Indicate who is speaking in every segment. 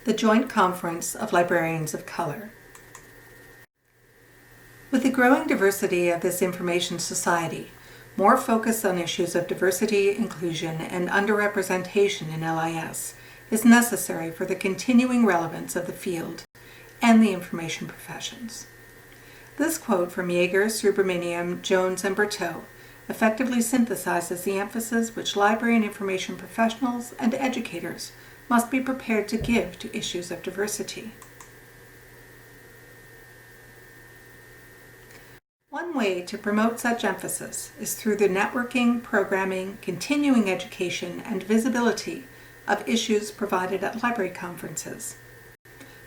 Speaker 1: the Joint Conference of Librarians of Color. With the growing diversity of this information society, more focus on issues of diversity, inclusion, and underrepresentation in LIS is necessary for the continuing relevance of the field and the information professions. This quote from Yeager, Subramaniam, Jones, and Berteau effectively synthesizes the emphasis which library and information professionals and educators must be prepared to give to issues of diversity. One way to promote such emphasis is through the networking, programming, continuing education, and visibility of issues provided at library conferences.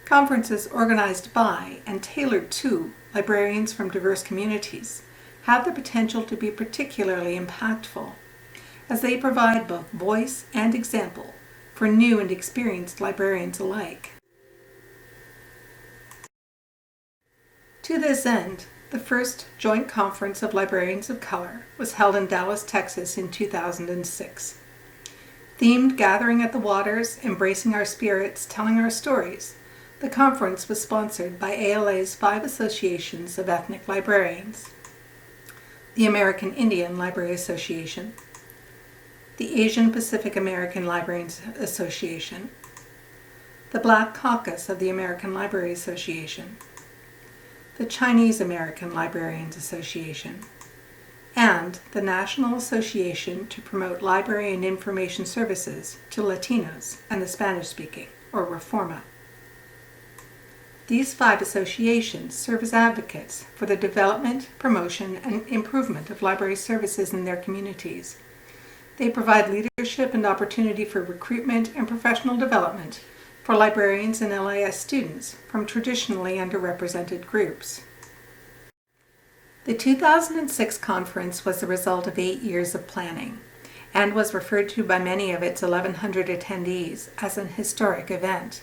Speaker 1: Conferences organized by and tailored to librarians from diverse communities have the potential to be particularly impactful, as they provide both voice and example for new and experienced librarians alike. To this end, the first Joint Conference of Librarians of Color was held in Dallas, Texas in 2006. Themed Gathering at the Waters, Embracing Our Spirits, Telling Our Stories, the conference was sponsored by ALA's 5 associations of ethnic librarians: the American Indian Library Association, the Asian Pacific American Librarians Association, the Black Caucus of the American Library Association, the Chinese American Librarians Association, and the National Association to Promote Library and Information Services to Latinos and the Spanish-speaking, or Reforma. These 5 associations serve as advocates for the development, promotion, and improvement of library services in their communities. They provide leadership and opportunity for recruitment and professional development for librarians and LIS students from traditionally underrepresented groups. The 2006 conference was the result of 8 years of planning and was referred to by many of its 1,100 attendees as an historic event.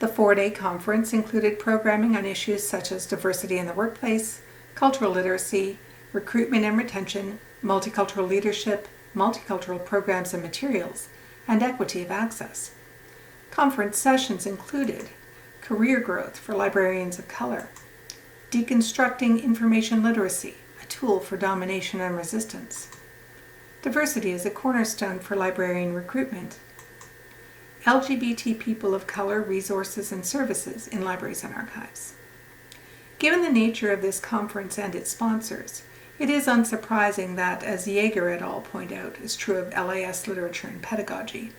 Speaker 1: The 4-day conference included programming on issues such as diversity in the workplace, cultural literacy, recruitment and retention, multicultural leadership, multicultural programs and materials, and equity of access. Conference sessions included career growth for librarians of color, deconstructing information literacy, a tool for domination and resistance, diversity as a cornerstone for librarian recruitment, LGBT people of color resources and services in libraries and archives. Given the nature of this conference and its sponsors, it is unsurprising that, as Yeager et al. Point out is true of LIS literature and pedagogy,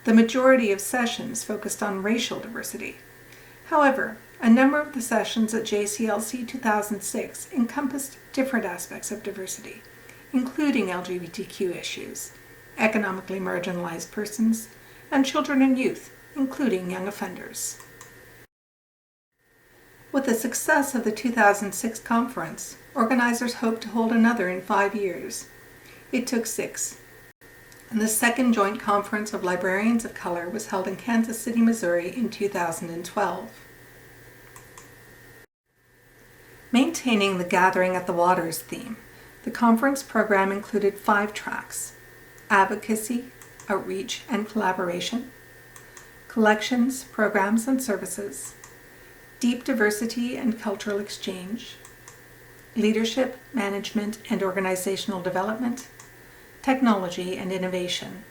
Speaker 1: the majority of sessions focused on racial diversity. However, a number of the sessions at JCLC 2006 encompassed different aspects of diversity, including LGBTQ issues, economically marginalized persons, and children and youth, including young offenders. With the success of the 2006 conference, organizers hoped to hold another in 5 years. It took 6. And the second Joint Conference of Librarians of Color was held in Kansas City, Missouri in 2012. Maintaining the Gathering at the Waters theme, the conference program included 5 tracks: advocacy, outreach and collaboration, collections, programs and services, deep diversity and cultural exchange, leadership, management and organizational development, technology and innovation.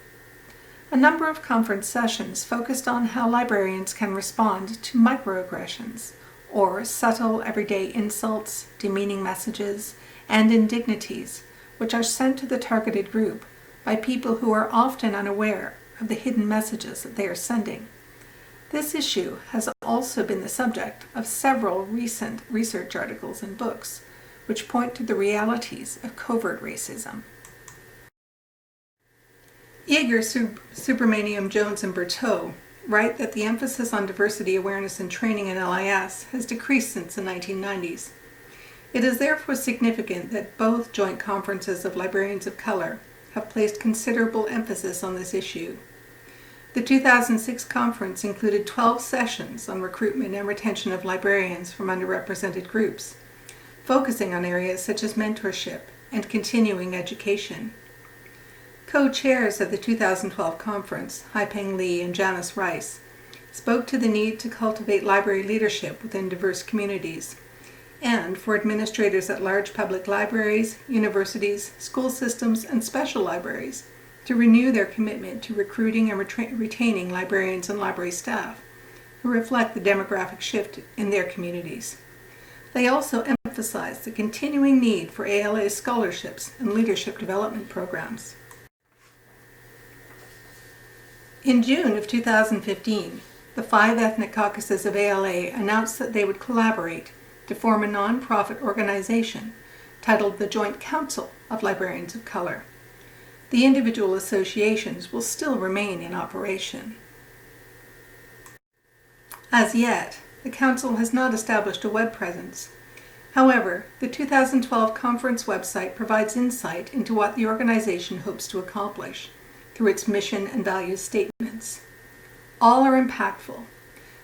Speaker 1: A number of conference sessions focused on how librarians can respond to microaggressions, or subtle everyday insults, demeaning messages, and indignities which are sent to the targeted group by people who are often unaware of the hidden messages that they are sending. This issue has also been the subject of several recent research articles and books, which point to the realities of covert racism. Yeager, Subramaniam, Jones, and Berteau write that the emphasis on diversity awareness and training in LIS has decreased since the 1990s. It is therefore significant that both Joint Conferences of Librarians of Color have placed considerable emphasis on this issue. The 2006 conference included 12 sessions on recruitment and retention of librarians from underrepresented groups, focusing on areas such as mentorship and continuing education. Co-chairs of the 2012 conference, Haipeng Li and Janice Rice, spoke to the need to cultivate library leadership within diverse communities, and for administrators at large public libraries, universities, school systems, and special libraries to renew their commitment to recruiting and retaining librarians and library staff who reflect the demographic shift in their communities. They also emphasized the continuing need for ALA scholarships and leadership development programs. In June of 2015, the 5 ethnic caucuses of ALA announced that they would collaborate to form a nonprofit organization titled the Joint Council of Librarians of Color. The individual associations will still remain in operation. As yet, the Council has not established a web presence. However, the 2012 conference website provides insight into what the organization hopes to accomplish through its mission and values statements. All are impactful.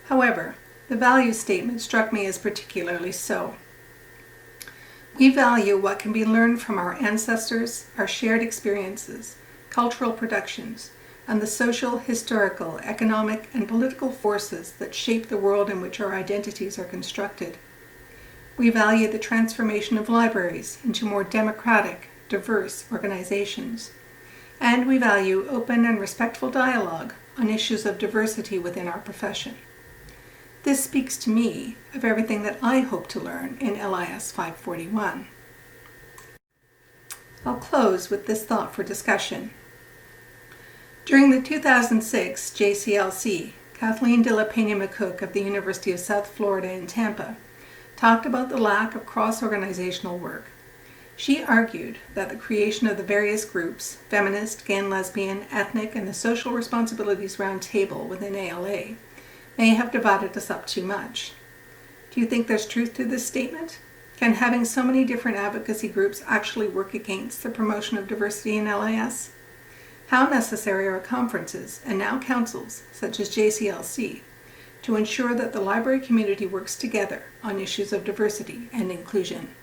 Speaker 1: However, the values statement struck me as particularly so. We value what can be learned from our ancestors, our shared experiences, cultural productions, and the social, historical, economic, and political forces that shape the world in which our identities are constructed. We value the transformation of libraries into more democratic, diverse organizations. And we value open and respectful dialogue on issues of diversity within our profession. This speaks to me of everything that I hope to learn in LIS 541. I'll close with this thought for discussion. During the 2006 JCLC, Kathleen de la Peña-McCook of the University of South Florida in Tampa talked about the lack of cross-organizational work. She argued that the creation of the various groups, feminist, gay and lesbian, ethnic, and the social responsibilities roundtable within ALA, may have divided us up too much. Do you think there's truth to this statement? Can having so many different advocacy groups actually work against the promotion of diversity in LIS? How necessary are conferences, and now councils, such as JCLC, to ensure that the library community works together on issues of diversity and inclusion?